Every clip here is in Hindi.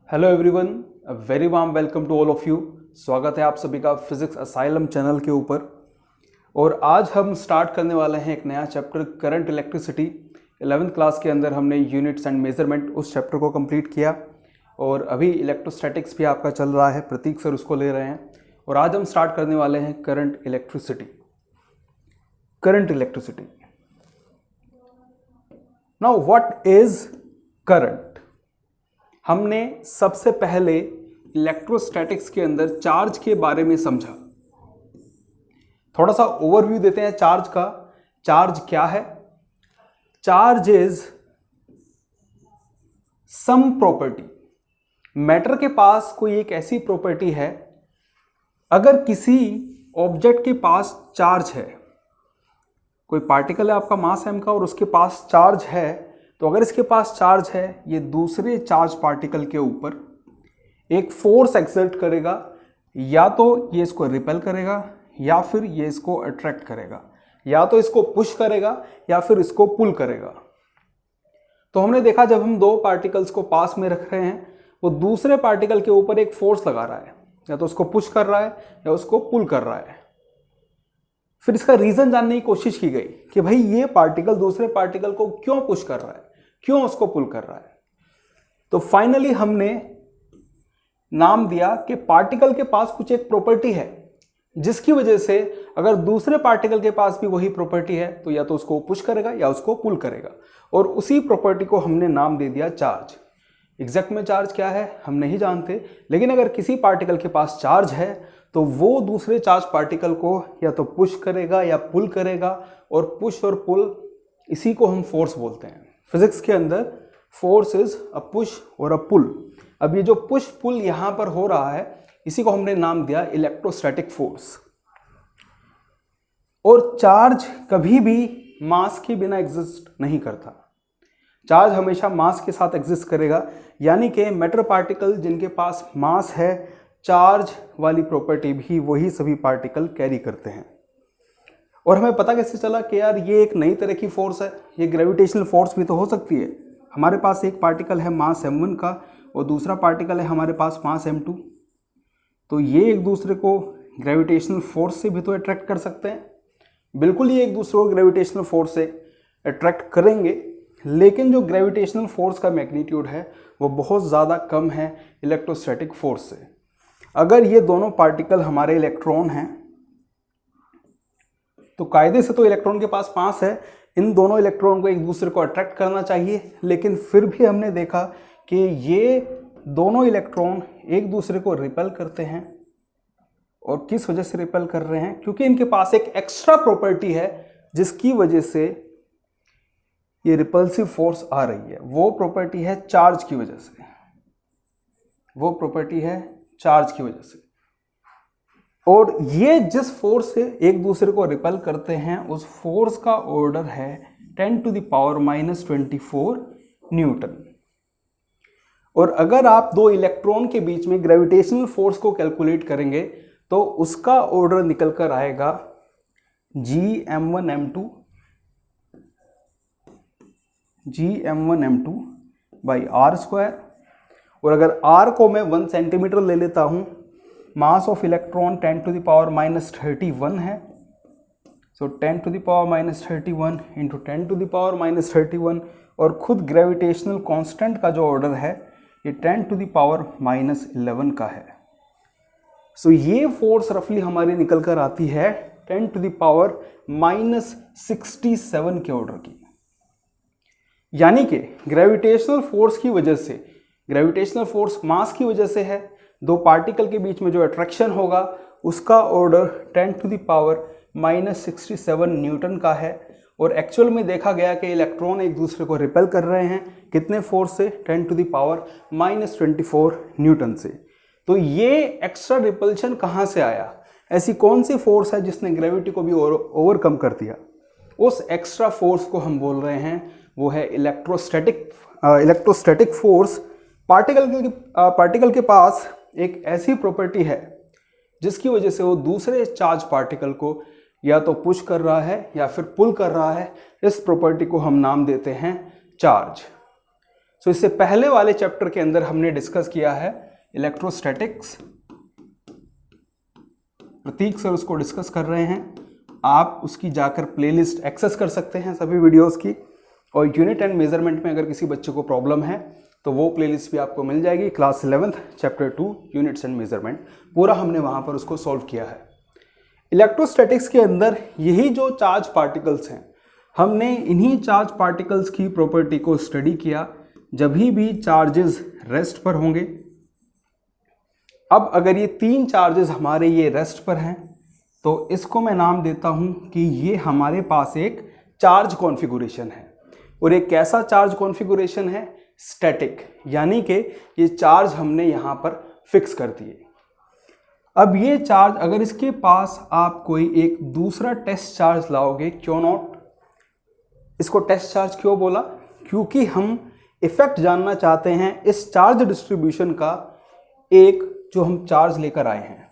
Hello everyone, a very warm welcome to all of you. स्वागत है आप सभी का फिजिक्स असाइलम चैनल के ऊपर। और आज हम स्टार्ट करने वाले हैं एक नया chapter, current electricity. 11th class के अंदर हमने यूनिट्स एंड मेजरमेंट उस चैप्टर को कंप्लीट किया और अभी इलेक्ट्रोस्टैटिक्स भी आपका चल रहा है, प्रतीक सर उसको ले रहे हैं। और आज हम स्टार्ट करने वाले हैं current electricity. Current electricity. Now what is current? हमने सबसे पहले इलेक्ट्रोस्टैटिक्स के अंदर चार्ज के बारे में समझा। थोड़ा सा ओवरव्यू देते हैं चार्ज का। चार्ज क्या है? Charge is sum property. Matter के पास कोई एक ऐसी प्रॉपर्टी है, अगर किसी ऑब्जेक्ट के पास चार्ज है, कोई पार्टिकल है आपका मास m का और उसके पास चार्ज है, तो अगर इसके पास चार्ज है, ये दूसरे चार्ज पार्टिकल के ऊपर एक फोर्स एक्सर्ट करेगा। या तो ये इसको रिपेल करेगा या फिर ये इसको अट्रैक्ट करेगा, या तो इसको पुश करेगा या फिर इसको पुल करेगा। तो हमने देखा जब हम दो पार्टिकल्स को पास में रख रहे हैं, वो दूसरे पार्टिकल के ऊपर एक फोर्स लगा रहा है, या तो उसको पुश कर रहा है या उसको पुल कर रहा है। फिर इसका रीजन जानने की कोशिश की गई कि भाई ये पार्टिकल दूसरे पार्टिकल को क्यों पुश कर रहा है, क्यों उसको पुल कर रहा है। तो फाइनली हमने नाम दिया कि पार्टिकल के पास कुछ एक प्रॉपर्टी है, जिसकी वजह से अगर दूसरे पार्टिकल के पास भी वही प्रॉपर्टी है, तो या तो उसको पुश करेगा या उसको पुल करेगा। और उसी प्रॉपर्टी को हमने नाम दे दिया चार्ज। एग्जैक्ट में चार्ज क्या है हम नहीं जानते, लेकिन अगर किसी पार्टिकल के पास चार्ज है तो वो दूसरे चार्ज पार्टिकल को या तो पुश करेगा या पुल करेगा। और पुश और पुल, इसी को हम फोर्स बोलते हैं। फिजिक्स के अंदर फोर्स इज अ पुश और अ पुल। अब ये जो पुश पुल यहां पर हो रहा है, इसी को हमने नाम दिया इलेक्ट्रोस्टैटिक फोर्स। और चार्ज कभी भी मास के बिना एग्जिस्ट नहीं करता। चार्ज हमेशा मास के साथ एग्जिस्ट करेगा, यानी कि मैटर पार्टिकल जिनके पास मास है, चार्ज वाली प्रॉपर्टी भी वही सभी पार्टिकल कैरी करते हैं। और हमें पता कैसे चला कि यार ये एक नई तरह की फोर्स है, ये ग्रेविटेशनल फोर्स भी तो हो सकती है। हमारे पास एक पार्टिकल है मास m1 का और दूसरा पार्टिकल है हमारे पास मास m2, तो ये एक दूसरे को ग्रेविटेशनल फोर्स से भी तो अट्रैक्ट कर सकते हैं। बिल्कुल ये एक दूसरे को ग्रेविटेशनल फोर्स से अट्रैक्ट करेंगे, लेकिन जो ग्रेविटेशनल फोर्स का मैग्नीट्यूड है वो बहुत ज़्यादा कम है इलेक्ट्रोस्टैटिक फोर्स से। अगर ये दोनों पार्टिकल हमारे इलेक्ट्रॉन हैं, तो कायदे से तो इलेक्ट्रॉन के पास मास है, इन दोनों इलेक्ट्रॉन को एक दूसरे को अट्रैक्ट करना चाहिए। लेकिन फिर भी हमने देखा कि ये दोनों इलेक्ट्रॉन एक दूसरे को रिपेल करते हैं। और किस वजह से रिपेल कर रहे हैं? क्योंकि इनके पास एक एक्स्ट्रा प्रॉपर्टी है, जिसकी वजह से ये रिपल्सिव फोर्स आ रही है। वो प्रॉपर्टी है चार्ज की वजह से। वो प्रॉपर्टी है चार्ज की वजह से। और ये जिस फोर्स से एक दूसरे को रिपेल करते हैं, उस फोर्स का ऑर्डर है 10⁻⁻24 न्यूटन। और अगर आप दो इलेक्ट्रॉन के बीच में ग्रेविटेशनल फोर्स को कैलकुलेट करेंगे, तो उसका ऑर्डर निकल कर आएगा Gm1m2/r²। और अगर r को मैं 1 सेंटीमीटर ले लेता हूं, मास ऑफ इलेक्ट्रॉन 10⁻31 है। सो 10⁻31 इंटू 10⁻31, और खुद ग्रेविटेशनल कांस्टेंट का जो ऑर्डर है ये 10⁻11 का है। सो ये फोर्स रफली हमारी निकल कर आती है 10⁻67 के ऑर्डर की। यानी कि ग्रेविटेशनल फोर्स की वजह से, ग्रेविटेशनल फोर्स मास की वजह से है, दो पार्टिकल के बीच में जो अट्रैक्शन होगा उसका ऑर्डर 10⁻67 न्यूटन का है। और एक्चुअल में देखा गया कि इलेक्ट्रॉन एक दूसरे को रिपेल कर रहे हैं, कितने फोर्स से? 10⁻24 न्यूटन से। तो ये एक्स्ट्रा रिपल्शन कहाँ से आया? ऐसी कौन सी फोर्स है जिसने ग्रेविटी को भी ओवरकम कर दिया? उस एक्स्ट्रा फोर्स को हम बोल रहे हैं, वो है इलेक्ट्रोस्टैटिक फोर्स। पार्टिकल के पास एक ऐसी प्रॉपर्टी है जिसकी वजह से वो दूसरे चार्ज पार्टिकल को या तो पुश कर रहा है या फिर पुल कर रहा है। इस प्रॉपर्टी को हम नाम देते हैं चार्ज। सो इससे पहले वाले चैप्टर के अंदर हमने डिस्कस किया है इलेक्ट्रोस्टैटिक्स, प्रतीक सर उसको डिस्कस कर रहे हैं। आप उसकी जाकर प्लेलिस्ट एक्सेस कर सकते हैं सभी वीडियोस की, और यूनिट एंड मेजरमेंट में अगर किसी बच्चे को प्रॉब्लम है तो वो प्लेलिस्ट भी आपको मिल जाएगी। Class 11th chapter 2 units and measurement पूरा हमने वहाँ पर उसको सॉल्व किया है। इलेक्ट्रोस्टैटिक्स के अंदर यही जो चार्ज पार्टिकल्स हैं, हमने इन्हीं चार्ज पार्टिकल्स की प्रॉपर्टी को स्टडी किया जब भी चार्जेस रेस्ट पर होंगे। अब अगर ये 3 चार्जेस हमारे ये रेस्ट पर हैं तो इसको मैं नाम देता हूं कि ये हमारे पास एक चार्ज कॉन्फ़िगरेशन है। और एक कैसा चार्ज कॉन्फ़िगरेशन है? स्टैटिक, यानी कि ये चार्ज हमने यहाँ पर फिक्स कर दिए। अब ये चार्ज अगर इसके पास आप कोई एक दूसरा टेस्ट चार्ज लाओगे, क्यों नॉट? इसको टेस्ट चार्ज क्यों बोला? क्योंकि हम इफेक्ट जानना चाहते हैं इस चार्ज डिस्ट्रीब्यूशन का, एक जो हम चार्ज लेकर आए हैं।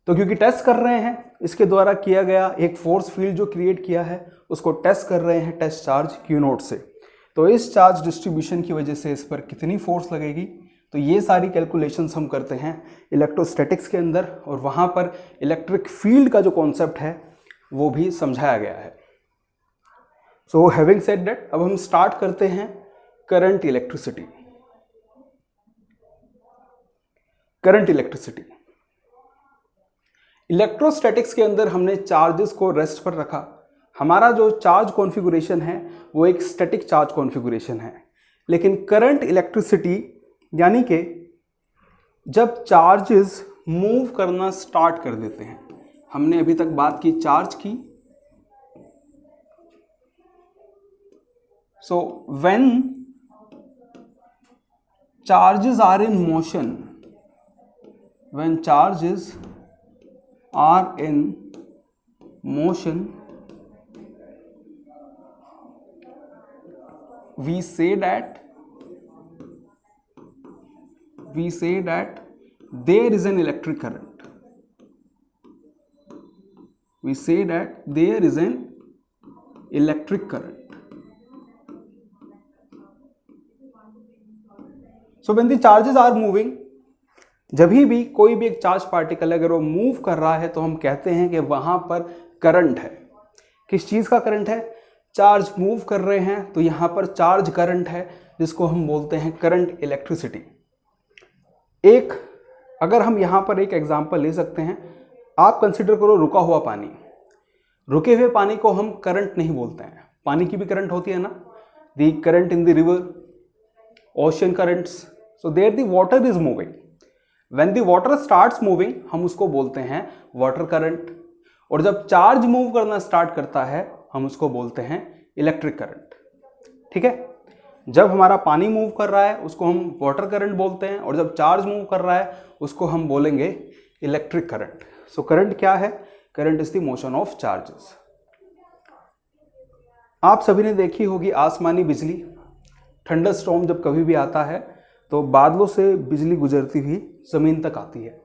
तो क्योंकि टेस्ट कर रहे हैं, इसके द्वारा किया गया एक फोर्स फील्ड जो क्रिएट किया है उसको टेस्ट कर रहे हैं टेस्ट चार्ज क्यू नोट से। तो इस चार्ज डिस्ट्रीब्यूशन की वजह से इस पर कितनी फोर्स लगेगी, तो ये सारी कैलकुलेशंस हम करते हैं इलेक्ट्रोस्टैटिक्स के अंदर, और वहाँ पर इलेक्ट्रिक फील्ड का जो कॉन्सेप्ट है वो भी समझाया गया है। सो हैविंग सेड दैट, अब हम स्टार्ट करते हैं current electricity. Current electricity electrostatics के अंदर हमने चार्जेस को रेस्ट पर रखा। हमारा जो चार्ज कॉन्फ़िगरेशन है वो एक स्टैटिक चार्ज कॉन्फ़िगरेशन है। लेकिन करंट इलेक्ट्रिसिटी यानी कि जब चार्जेस मूव करना स्टार्ट कर देते हैं, हमने अभी तक बात की चार्ज की। So when charges are in motion, when charges are in motion, we say that there is an electric current. We say that there is an electric current. So when the charges are moving, जब भी कोई भी एक चार्ज पार्टिकल अगर वो मूव कर रहा है तो हम कहते हैं कि वहाँ पर करंट है। किस चीज़ का करंट है? चार्ज मूव कर रहे हैं तो यहाँ पर चार्ज करंट है, जिसको हम बोलते हैं करंट इलेक्ट्रिसिटी। एक अगर हम यहाँ पर एक एग्जांपल ले सकते हैं, आप कंसिडर करो रुका हुआ पानी। रुके हुए पानी को हम करंट नहीं बोलते हैं, पानी की भी करंट होती है ना, the current in the river, ocean currents. So there the water is moving. When the water starts moving, हम उसको बोलते हैं वाटर करंट। और जब चार्ज मूव करना स्टार्ट करता है हम उसको बोलते हैं इलेक्ट्रिक करंट। ठीक है, जब हमारा पानी मूव कर रहा है उसको हम वाटर करंट बोलते हैं, और जब चार्ज मूव कर रहा है उसको हम बोलेंगे इलेक्ट्रिक करंट। सो करंट क्या है? Current is the motion of charges. आप सभी ने देखी होगी आसमानी बिजली, थंडर स्टॉर्म जब कभी भी आता है तो बादलों से बिजली गुजरती हुई जमीन तक आती है।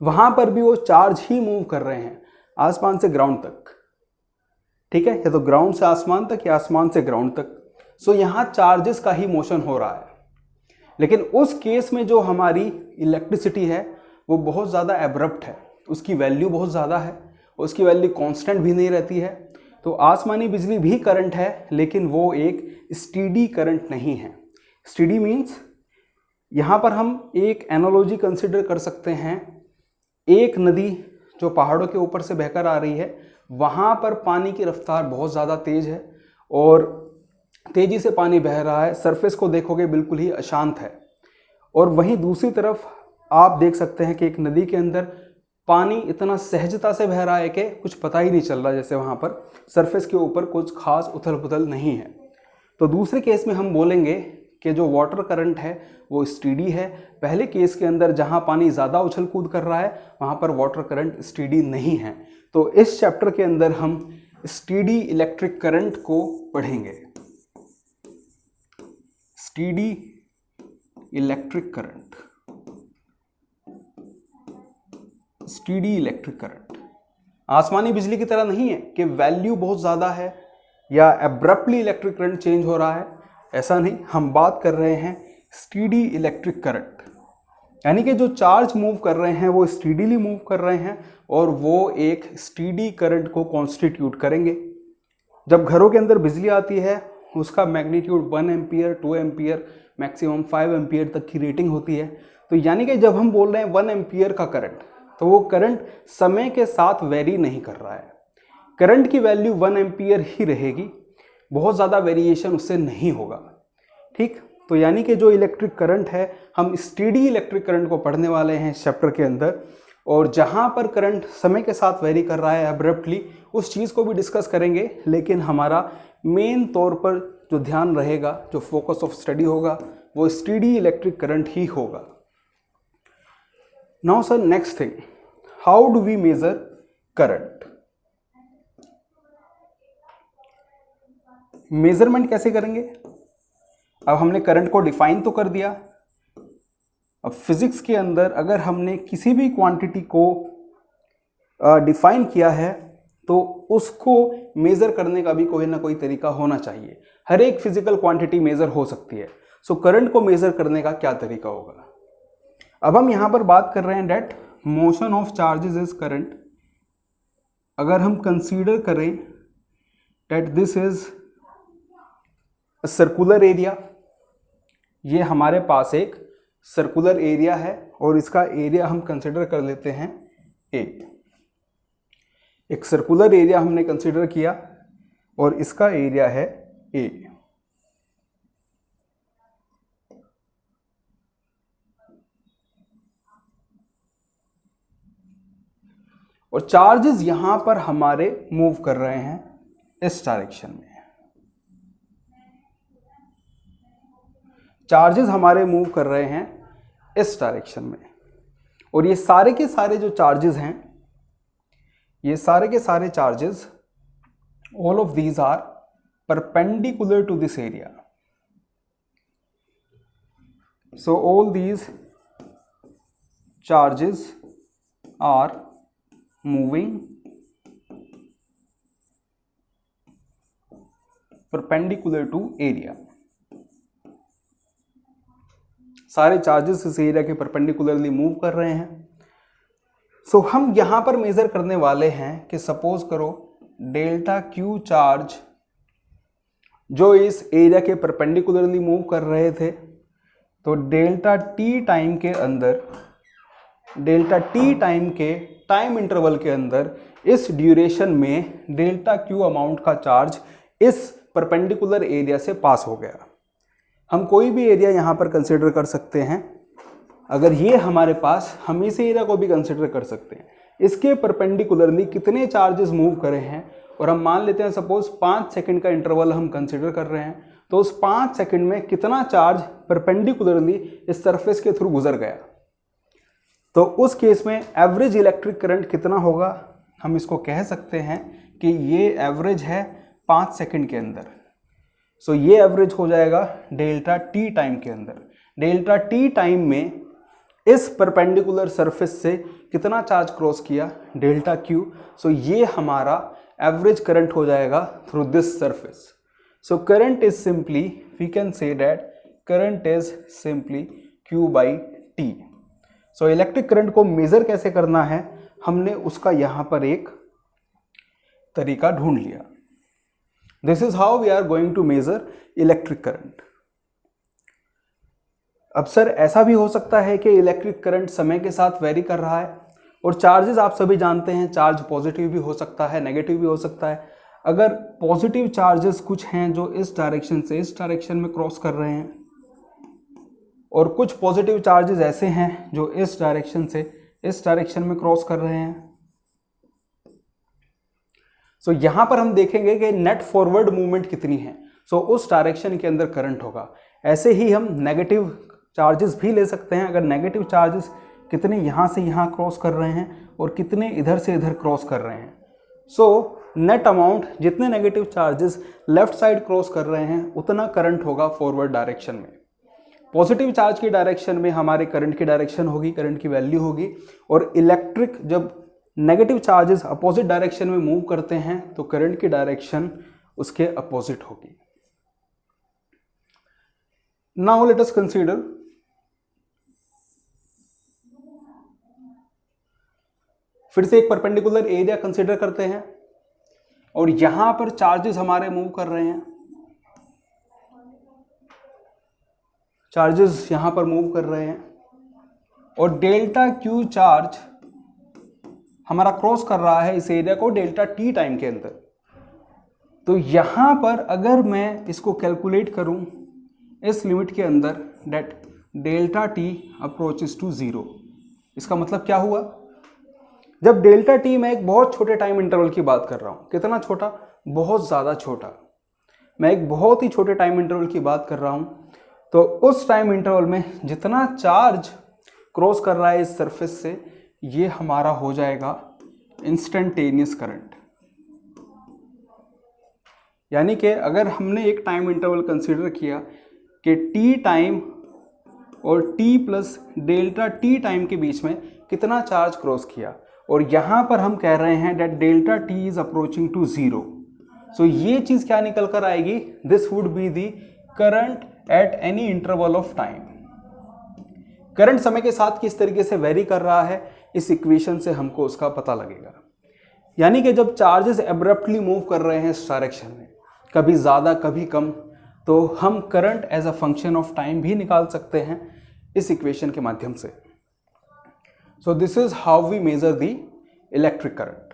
वहां पर भी वो चार्ज ही मूव कर रहे हैं आसमान से ग्राउंड तक। ठीक है, या तो ग्राउंड से आसमान तक या आसमान से ग्राउंड तक। सो यहाँ चार्जेस का ही मोशन हो रहा है। लेकिन उस केस में जो हमारी इलेक्ट्रिसिटी है वो बहुत ज़्यादा एब्रप्ट है, उसकी वैल्यू बहुत ज़्यादा है, उसकी वैल्यू कांस्टेंट भी नहीं रहती है। तो आसमानी बिजली भी करंट है, लेकिन वो एक स्टीडी करंट नहीं है। स्टीडी मीन्स यहाँ पर हम एक एनालॉजी कंसिडर कर सकते हैं। एक नदी जो पहाड़ों के ऊपर से बहकर आ रही है, वहाँ पर पानी की रफ्तार बहुत ज़्यादा तेज़ है और तेज़ी से पानी बह रहा है, सरफेस को देखोगे बिल्कुल ही अशांत है। और वहीं दूसरी तरफ आप देख सकते हैं कि एक नदी के अंदर पानी इतना सहजता से बह रहा है कि कुछ पता ही नहीं चल रहा, जैसे वहाँ पर सरफेस के ऊपर कुछ खास उथल पुथल नहीं है। तो दूसरे केस में हम बोलेंगे कि जो वाटर करंट है वो स्टीडी है। पहले केस के अंदर जहाँ पानी ज़्यादा उछल कूद कर रहा है वहाँ पर वाटर करंट स्टीडी नहीं है। तो इस चैप्टर के अंदर हम स्टीडी इलेक्ट्रिक करंट को पढ़ेंगे। Steady electric current, steady electric current आसमानी बिजली की तरह नहीं है कि वैल्यू बहुत ज़्यादा है या एब्रप्टली इलेक्ट्रिक करंट चेंज हो रहा है। ऐसा नहीं, हम बात कर रहे हैं स्टीडी इलेक्ट्रिक करंट, यानी कि जो चार्ज मूव कर रहे हैं वो स्टीडीली मूव कर रहे हैं और वो एक स्टीडी करंट को कॉन्स्टिट्यूट करेंगे। जब घरों के अंदर बिजली आती है उसका magnitude 1 ampere, 2 ampere, maximum 5 ampere तक की रेटिंग होती है। तो यानी कि जब हम बोल रहे हैं 1 एम्पियर का करंट, तो वो करंट समय के साथ वेरी नहीं कर रहा है, करंट की वैल्यू 1 एम्पियर ही रहेगी, बहुत ज़्यादा वेरिएशन उससे नहीं होगा। ठीक, तो यानी कि जो इलेक्ट्रिक करंट है, हम स्टीडी इलेक्ट्रिक करंट को पढ़ने वाले हैं इस चैप्टर के अंदर, और जहाँ पर करंट समय के साथ वेरी कर रहा है अब्रप्टली, उस चीज़ को भी डिस्कस करेंगे। लेकिन हमारा मेन तौर पर जो ध्यान रहेगा, जो फोकस ऑफ स्टडी होगा, वो स्टीडी इलेक्ट्रिक करंट ही होगा। Now sir, next thing, how do we measure current? Measurement कैसे करेंगे? अब हमने करंट को डिफाइन तो कर दिया। अब फिजिक्स के अंदर अगर हमने किसी भी क्वांटिटी को डिफाइन किया है तो उसको मेजर करने का भी कोई ना कोई तरीका होना चाहिए। हर एक फिजिकल क्वांटिटी मेजर हो सकती है। सो करंट को मेजर करने का क्या तरीका होगा? अब हम यहां पर बात कर रहे हैं that motion of charges is current. अगर हम कंसीडर करें that this is a circular area, ये हमारे पास एक सर्कुलर एरिया है और इसका एरिया हम कंसिडर कर लेते हैं ए। एक सर्कुलर एरिया हमने कंसिडर किया और इसका एरिया है ए। और चार्जेस यहां पर हमारे मूव कर रहे हैं इस डायरेक्शन में। चार्जेस हमारे मूव कर रहे हैं इस डायरेक्शन में, और ये सारे के सारे जो चार्जेस हैं, ये सारे के सारे charges, all of these are perpendicular to this area. So all these charges are moving perpendicular to area. सारे चार्जेस इस एरिया के परपेंडिकुलरली मूव कर रहे हैं। सो हम यहां पर मेजर करने वाले हैं कि सपोज करो डेल्टा क्यू चार्ज जो इस एरिया के परपेंडिकुलरली मूव कर रहे थे, तो डेल्टा टी टाइम के अंदर, डेल्टा टी टाइम के टाइम इंटरवल के अंदर इस ड्यूरेशन में डेल्टा क्यू अमाउंट का चार्ज इस परपेंडिकुलर एरिया से पास हो गया। हम कोई भी एरिया यहाँ पर कंसिडर कर सकते हैं। अगर ये हमारे पास, हम इस एरिया को भी कंसिडर कर सकते हैं। इसके परपेंडिकुलरली कितने चार्जेस मूव करे हैं, और हम मान लेते हैं सपोज 5 सेकंड का इंटरवल हम कंसिडर कर रहे हैं, तो उस 5 सेकंड में कितना चार्ज परपेंडिकुलरली इस सरफेस के थ्रू गुजर गया। तो उस केस में एवरेज इलेक्ट्रिक करंट कितना होगा, हम इसको कह सकते हैं कि ये एवरेज है 5 सेकंड के अंदर। सो ये एवरेज हो जाएगा डेल्टा टी टाइम के अंदर। डेल्टा टी टाइम में इस परपेंडिकुलर सरफेस से कितना चार्ज क्रॉस किया, डेल्टा क्यू। सो ये हमारा एवरेज करंट हो जाएगा through this surface. So current is simply, we can say that current is simply Q by T. So electric current को मेजर कैसे करना है, हमने उसका यहां पर एक तरीका ढूंढ लिया। This is how we are going to measure electric current. अब सर ऐसा भी हो सकता है कि इलेक्ट्रिक करंट समय के साथ वेरी कर रहा है, और चार्जेस आप सभी जानते हैं, चार्ज पॉजिटिव भी हो सकता है, नेगेटिव भी हो सकता है। अगर पॉजिटिव चार्जेस कुछ हैं जो इस डायरेक्शन से इस डायरेक्शन में क्रॉस कर रहे हैं, और कुछ पॉजिटिव चार्जेस ऐसे हैं जो इस डायरेक्शन से इस डायरेक्शन में क्रॉस कर रहे हैं, सो यहां पर हम देखेंगे कि नेट फॉरवर्ड मूवमेंट कितनी है। सो उस डायरेक्शन के अंदर करंट होगा। ऐसे ही हम नेगेटिव चार्जेस भी ले सकते हैं। अगर नेगेटिव चार्जेस कितने यहां से यहां क्रॉस कर रहे हैं और कितने इधर से इधर क्रॉस कर रहे हैं, सो नेट अमाउंट जितने negative charges left side cross कर रहे हैं उतना करंट होगा फॉरवर्ड डायरेक्शन में। पॉजिटिव चार्ज की डायरेक्शन में हमारे करंट की डायरेक्शन होगी, करंट की वैल्यू होगी, और इलेक्ट्रिक जब नेगेटिव चार्जेस अपोजिट डायरेक्शन में मूव करते हैं तो करंट की डायरेक्शन उसके अपोजिट होगी। नाउ लेट अस कंसीडर फिर से एक परपेंडिकुलर एरिया कंसीडर करते हैं और यहां पर चार्जेस हमारे मूव कर रहे हैं, चार्जेस यहां पर मूव कर रहे हैं और डेल्टा क्यू चार्ज हमारा क्रॉस कर रहा है इस एरिया को डेल्टा टी टाइम के अंदर। तो यहां पर अगर मैं इसको कैलकुलेट करूं इस लिमिट के अंदर that delta T approaches to 0, इसका मतलब क्या हुआ, जब डेल्टा टी मैं एक बहुत छोटे टाइम इंटरवल की बात कर रहा हूं, कितना छोटा, बहुत ज़्यादा छोटा, मैं एक बहुत ही छोटे टाइम इंटरवल की बात कर रहा हूं, तो उस टाइम इंटरवल में जितना चार्ज क्रॉस कर रहा है इस सरफेस से, ये हमारा हो जाएगा इंस्टेंटेनियस करंट। यानी कि अगर हमने एक टाइम इंटरवल कंसीडर किया कि टी टाइम और T plus delta T time के बीच में कितना चार्ज क्रॉस किया, और यहाँ पर हम कह रहे हैं that delta T is approaching to 0, so ये चीज़ क्या निकल कर आएगी, this would be the current at any interval of time. Current समय के साथ किस तरीके से वेरी कर रहा है, इस इक्वेशन से हमको उसका पता लगेगा। यानी कि जब चार्जेस एब्रप्टली मूव कर रहे हैं इस डायरेक्शन में, कभी ज़्यादा कभी कम, तो हम current as a function of time भी निकाल सकते हैं इस इक्वेशन के माध्यम से। So this is how we measure the electric current.